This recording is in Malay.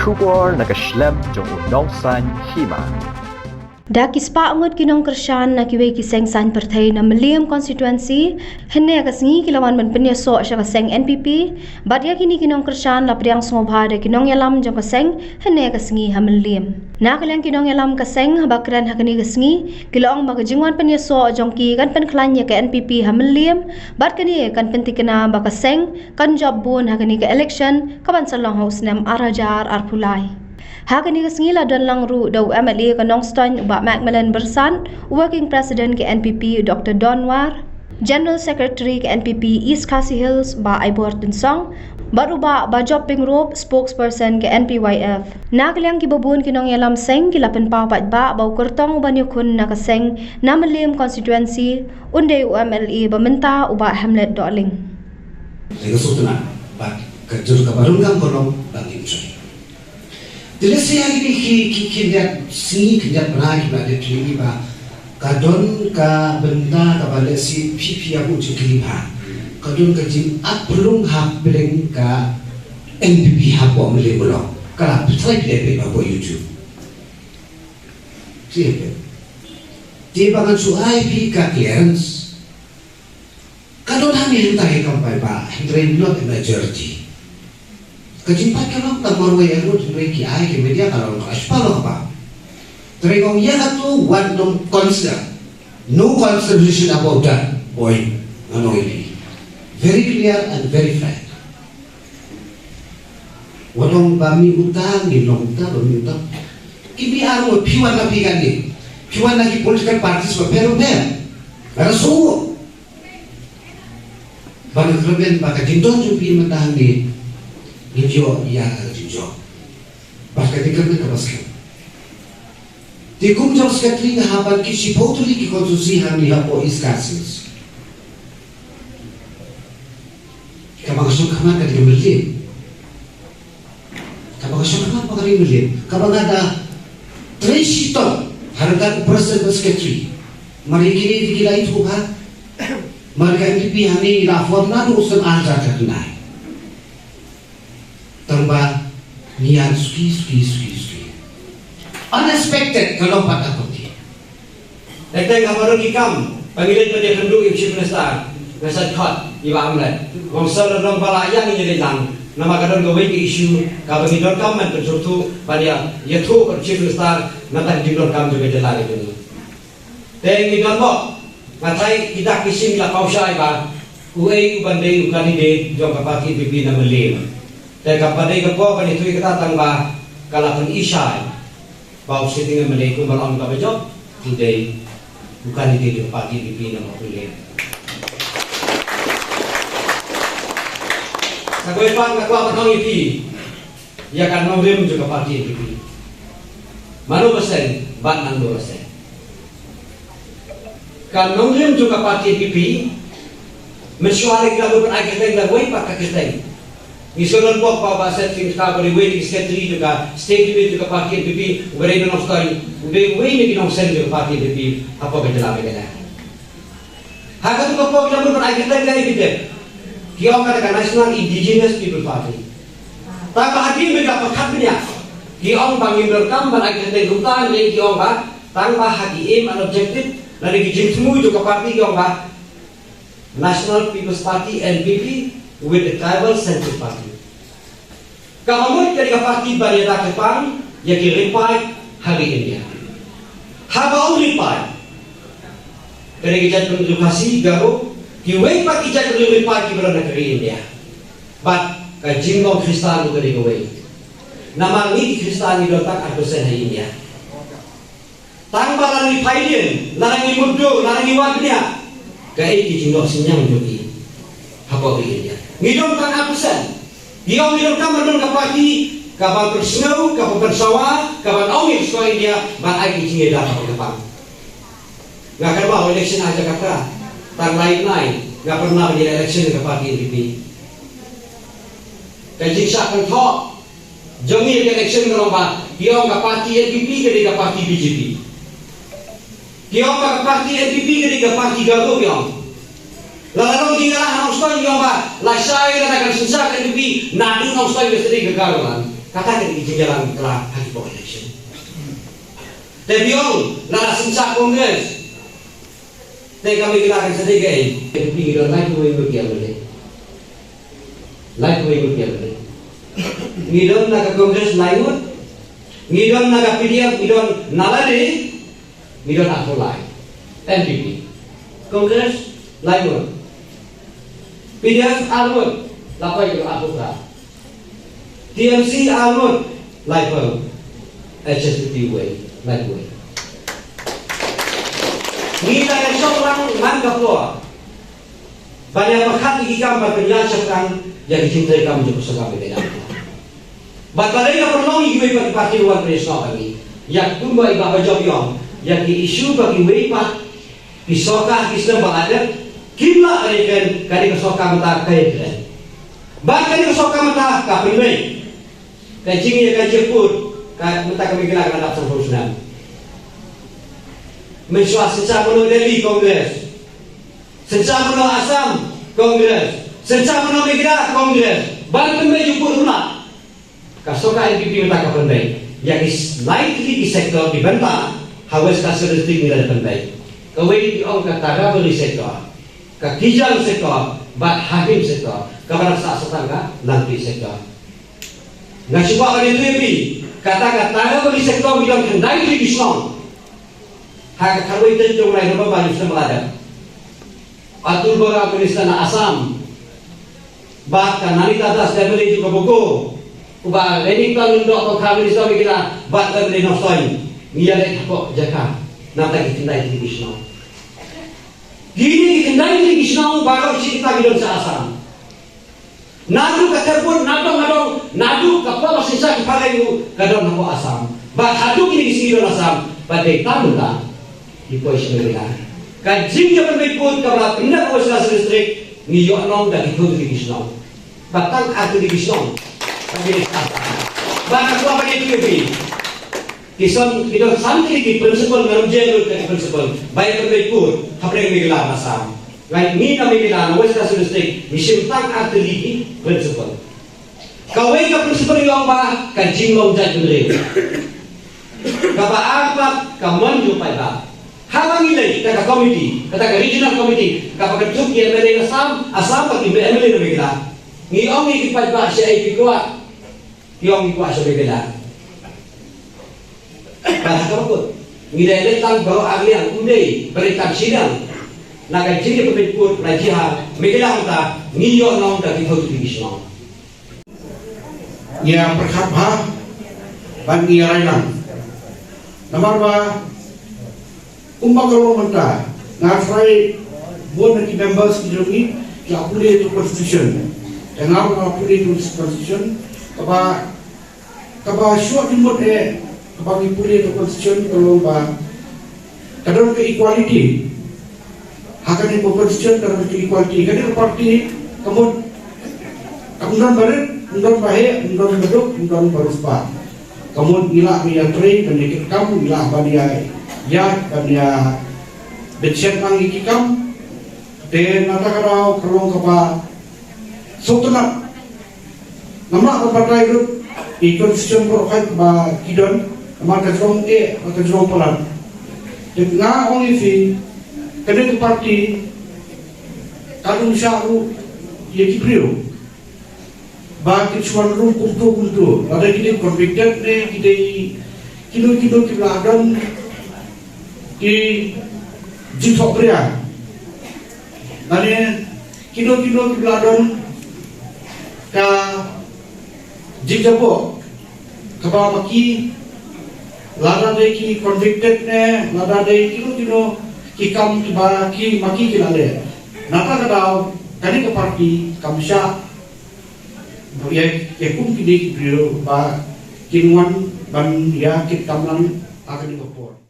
Kubor nakaslem jong unongsan hima. Dakispa angot kinong Krisyan na kiwe kiseng san partai na Meliam constituency henne kasengi kilawan man penyeso asya kaseng NPP badya kini kinong Krisyan la priang sngobha de kinong yalam jong kaseng henne kasengi ha Meliam na kalyang kinong yalam kaseng bakran hakani kasengi kilaong magajingwan penyeso jong ki kan penklan ya ke NPP ha Meliam bad kani kan pentikena bakaseng kan job bun hakani ke election kaban salong haus nem arajar arpulai Hakani kasngila dan langru daw MLA Kanongstoyn uba Macmillan Bersan, Working President ke NPP Dr. Donwar, General Secretary ke NPP East Khasi Hills ba Ibor Tinsong, baruba ba Job Pingrop Spokesperson ke NPYF. Nakalyang kibabun kinong yalam seng kilapan papat ba baw kurtong uban yukun nakaseng na Meliam constituency unde UMLA bamenta uba Hamlet Doling. Legasutuna ba kerja kabarungang kolong bangin saya. Dilesi hari ini kindat sini kindat menarik pada kelima kadon ka benda ka balik si pipi aku cekliba kadon ka jim apelung hak beleng ka NPP hak wa mele bolong kala betul dia apa YouTube siapa dia bangun suai pi ka clearance kadon hamil tahe kampai ba hindrai not majority Kejimpat kalau tak baru yang lu mereka ai ke media kalau aspal apa. Terengong ya tu one non concern, no consideration about that point. Ano ini, very clear and very frank. Wadong bami utang ni longta bami utang. Kimi aro piwan na pigan ni, piwan na ki political parties pa pero Karena so. Bagi kerben baka jindon jupi mentahan ni. Hijau ia hijau. Bahkan dikatakan kebaskan. Dikum jauh sekali ngahaban kisi potuli ki konsusi hani hapo iskasis. Kabang kasih kaman kadi Meliam. Kabang kasih kaman kadi Meliam. Kabang ada Treshito harga President Secretary. Mari kini dikira itu kan. Mereka NPP hani lafon nado usun aja terkenai. Tambah niat suki. Unexpected kalau patah pergi. Lektek kabaru kikam panggilan pada kenduk Chief Minister Nasad Khot Iba Amlat. Kongsel dalam balayang ini lang nama kadang gawe ke isu kabagi dorkam man tersutu pada yaitu Chief Minister nanti di dorkam juga jalan ini. Tengi dorbo ngatai kita kising la pausa iba uei ubandai ukandidate jong kapati pipi na Meliam. Dan kapadai kepo kan itu kita tambah kalapan isai bau sitting Meliam malam ka bejo today bukan di pagi pipi na Meliam. Sagoy pang kakwa patong ipi ya kan Meliam juga pagi pipi. Manu persen bat nang 2%. Kan Meliam juga pagi pipi mensuari kalau berakhir lagi pakai kita. Isulan po pa baset sing ka bari waiting secretary juga state unit juga party NPP bari no story uday way ni kinong send juga party NPP apa gajala megala haga tu po kita ber agenda gay bide kiyo ka National Indigenous People Party ta ka hati mega pakatnya kiyo bangin berkam ber agenda rutan le kiyo ba tanpa hati aim and objective lagi jingmu juga party kiyo ba National People's Party NPP with the tribal central party. Kamu ketika parti Bariada Kepang, yang reply hari India. Habau reply. Ketika jadi edukasi garu, kiwei parti jadi reply kibran negeri India. But kajingo Kristan ketika kiwei. Nama ni Kristan itu tak ada sehari India. Tanpa lagi paiden, lagi mudo, lagi waknya. Kaya kijingo senyang joki. Habau India. Ngidom kan apusan. Ngidom kan menurut kapati kapan bersnow, kapan bersawah, kapan awir sekolah India, ban ai kijinge dah kapal kepang. Nggak akan mau election aja kata, tang lain-lain, nggak pernah menjadi election ke parti NPP. Kajik sakan thok, jomir ke election ngeromba, kiong ke parti NPP ke parti BJP. Kiong ke parti NPP ke parti Garuh kiong. Lalu jika nang stoi yang la sai la kan susah kan bi nadu nang stoi mesti kegagalan. Katakan di jalan kelah hari election. Tapi la susah Kongres. Tapi kami kelakan sedikit. Pikir like way berkian boleh. Like way berkian boleh. Ngidon naga Kongres lain, ngidon naga PDF, ngidon nalade, ngidon aku lain. NPP. Kongres lain. PDF almut, lapai itu aku tak. TMC almut, lain. HSBT way, lain way. Ngida yang seorang manggap loa. Banyak makan ikam berpenjelasan yang dicintai kamu juga sekali dengan. Batalai yang perlu ibu bagi parti luar Malaysia kami. Yang tumbuh ibu bajau yang yang isu bagi wipat pisokah kisah baladat kimla akan kali kesokah mata kaya keren. Bahkan kesokah mata kapilai. Kajingnya kajeput mata kami gelar anak sempurna. Mensuah sejak penuh Delhi Kongres, sejak penuh Assam Kongres, sejak penuh Meghalaya Kongres, Banten Mejupur Runa. Kasoka NPP minta kapan baik, yang likely di sektor dibantah, hawas kaseristik nilai baik. Kawai di kata beri sektor, kakijang sektor, bat hakim sektor, kabar saat setangga nanti sektor. Nggak cuba pada itu kata beri sektor bilang kendai di Islam. Hak kawai itu mulai nombor banyak sudah melada. Atur bara Afghanistan Assam, bahkan nanti atas dari juga Boko. Ubah ini kalau untuk atau kami di sana kita bahkan dari Nostoi, niat kok jaga, nanti kita tidak di Islam. Gini kita tidak di Islam baru kita bilang Assam. Nadu keterbun, nadu kapal sisa dipakai itu kadang nampak Assam. Bahadu ini di sini Assam, pada tamu tak. Di posisi mereka. Kajing yang berikut kalau tidak kuasa listrik, niyok nong dan ikut di Islam. Batang aku di Islam. Bahkan aku apa itu lebih. Kisah kita santri di prinsipal ngarum jenul dari prinsipal. Baik berikut, apa yang digelar Assam. Lain ni kami digelar kuasa listrik. Misalkan aku di prinsipal. Kawai ke prinsipal yang bah kajing nong jadi mereka. Kapa apa kamu jumpai bah. Hal ini kata komiti, kata regional komiti, kapag ketuk yang dari Assam pati MLA na bigla. Ngiyong ikipad ba siya ay pikwa, ngiyong ikwa siya bigla. Para kapag ngidalit lang baru agliang, undi, berikan sidang, nagajini pemikput, najiha, bigla kita, ngiyong nong dati kontribusi nong. Yang perkara bagi rainan. Nomor 2 kalau mentah, ngafrai buat nanti members di sini, kita boleh itu constitution. Dengar kalau boleh itu constitution, kapa syuat timur kapa boleh itu constitution kalau kadang ke equality, hakan itu constitution kadang ke equality. Kadang parti kemudian barat, kemudian bahaya, kemudian beduk, kemudian baruspa. Kemudian ilah minyak train, kemudian kamu ilah badiai. Ya, kanya becet ang ikikam, then natakarao kerong kapa sotunat. Nama apa itu ikut sistem prokai kapa kidon, nama kajrong kajrong pelan. Jadi nga only fee, kena tu parti, kadung syaru, ye kiprio. Bagi cuan rum kuntu, ada kita convicted ne, kita kilo kiladon. Di jitok pria, ane kilo kiladon ka jijapo, kapa maki, lada de ki convicted ne, lada de kilo kikam kiba ki maki kilale, nata kadau kani ke parti kamsha, ya kum kidi kibrio ba kinwan ban ya kit kamlang akan dikopor.